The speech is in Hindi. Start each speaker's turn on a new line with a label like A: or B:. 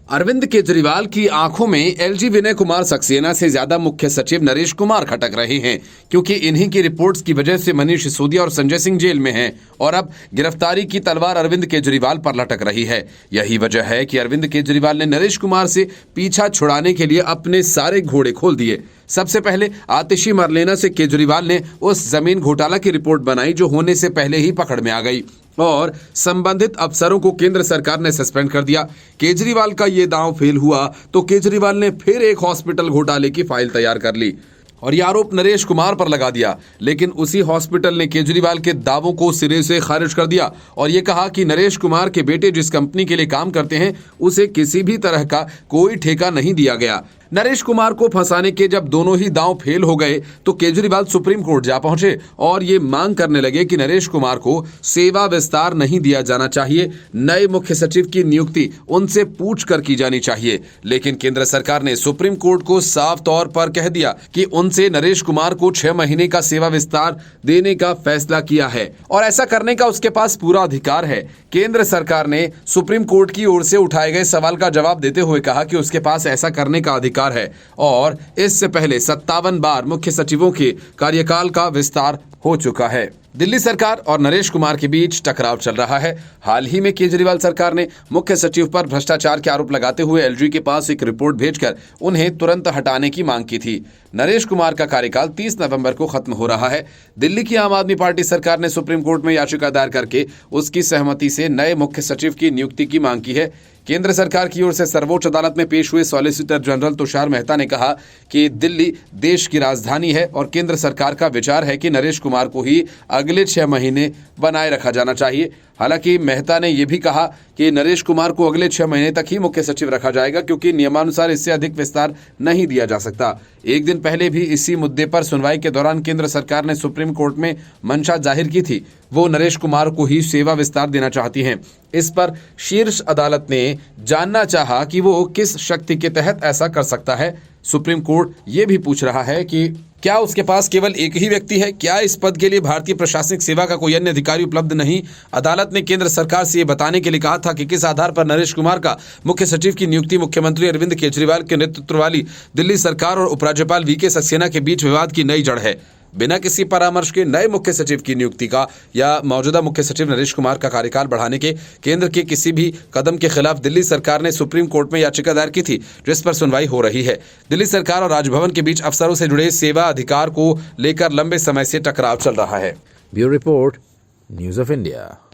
A: अरविंद केजरीवाल की आंखों में एलजी विनय कुमार सक्सेना से ज्यादा मुख्य सचिव नरेश कुमार खटक रहे हैं, क्योंकि इन्हीं की रिपोर्ट्स की वजह से मनीष सिसोदिया और संजय सिंह जेल में हैं और अब गिरफ्तारी की तलवार अरविंद केजरीवाल पर लटक रही है। यही वजह है कि अरविंद केजरीवाल ने नरेश कुमार से पीछा छुड़ाने के लिए अपने सारे घोड़े खोल दिए। सबसे पहले आतिशी मरलेना से केजरीवाल ने उस जमीन घोटाला की रिपोर्ट बनाई जो होने से पहले ही पकड़ में आ गई और संबंधित अफसरों को केंद्र सरकार ने सस्पेंड कर दिया। केजरीवाल का ये दांव फेल हुआ तो केजरीवाल ने फिर एक हॉस्पिटल घोटाले की फाइल तैयार कर ली और ये आरोप नरेश कुमार पर लगा दिया, लेकिन उसी हॉस्पिटल ने केजरीवाल के दावों को सिरे से खारिज कर दिया और ये कहा कि नरेश कुमार के बेटे जिस कंपनी के लिए काम करते हैं उसे किसी भी तरह का कोई ठेका नहीं दिया गया। नरेश कुमार को फंसाने के जब दोनों ही दांव फेल हो गए तो केजरीवाल सुप्रीम कोर्ट जा पहुंचे और ये मांग करने लगे कि नरेश कुमार को सेवा विस्तार नहीं दिया जाना चाहिए, नए मुख्य सचिव की नियुक्ति उनसे पूछ कर की जानी चाहिए। लेकिन केंद्र सरकार ने सुप्रीम कोर्ट को साफ तौर पर कह दिया कि उनसे नरेश कुमार को 6 महीने का सेवा विस्तार देने का फैसला किया है और ऐसा करने का उसके पास पूरा अधिकार है। केंद्र सरकार ने सुप्रीम कोर्ट की ओर से उठाए गए सवाल का जवाब देते हुए कहा कि उसके पास ऐसा करने का अधिकार है और इससे पहले 57 बार मुख्य सचिवों के कार्यकाल का विस्तार हो चुका है। दिल्ली सरकार और नरेश कुमार के बीच टकराव चल रहा है। हाल ही में केजरीवाल सरकार ने मुख्य सचिव पर भ्रष्टाचार के आरोप लगाते हुए एलजी के पास एक रिपोर्ट भेजकर उन्हें तुरंत हटाने की मांग की थी। नरेश कुमार का कार्यकाल 30 नवंबर को खत्म हो रहा है। दिल्ली की आम आदमी पार्टी सरकार ने सुप्रीम कोर्ट में याचिका दायर करके उसकी सहमति से नए मुख्य सचिव की नियुक्ति की मांग की है। केंद्र सरकार की ओर से सर्वोच्च अदालत में पेश हुए सॉलिसिटर जनरल तुषार मेहता ने कहा कि दिल्ली देश की राजधानी है और केंद्र सरकार का विचार है कि नरेश कुमार को ही अगले 6 महीने बनाए रखा जाना चाहिए। हालांकि मेहता ने यह भी कहा कि नरेश कुमार को अगले 6 महीने तक ही मुख्य सचिव रखा जाएगा, क्योंकि नियमानुसार इससे अधिक विस्तार नहीं दिया जा सकता। एक दिन पहले भी इसी मुद्दे पर सुनवाई के दौरान केंद्र सरकार ने सुप्रीम कोर्ट में मंशा जाहिर की थी, वो नरेश कुमार को ही सेवा विस्तार देना चाहती हैं। इस पर शीर्ष अदालत ने जानना चाहा कि वो किस शक्ति के तहत ऐसा कर सकता है। सुप्रीम कोर्ट ये भी पूछ रहा है कि क्या उसके पास केवल एक ही व्यक्ति है, क्या इस पद के लिए भारतीय प्रशासनिक सेवा का कोई अन्य अधिकारी उपलब्ध नहीं। अदालत ने केंद्र सरकार से ये बताने के लिए कहा था कि किस आधार पर नरेश कुमार का मुख्य सचिव की नियुक्ति मुख्यमंत्री अरविंद केजरीवाल के नेतृत्व वाली दिल्ली सरकार और उपराज्यपाल वीके सक्सेना के बीच विवाद की नई जड़ है। बिना किसी परामर्श के नए मुख्य सचिव की नियुक्ति का या मौजूदा मुख्य सचिव नरेश कुमार का कार्यकाल बढ़ाने के केंद्र के किसी भी कदम के खिलाफ दिल्ली सरकार ने सुप्रीम कोर्ट में याचिका दायर की थी, जिस पर सुनवाई हो रही है। दिल्ली सरकार और राजभवन के बीच अफसरों से जुड़े सेवा अधिकार को लेकर लंबे समय से टकराव चल रहा है।
B: Bureau report, news of India.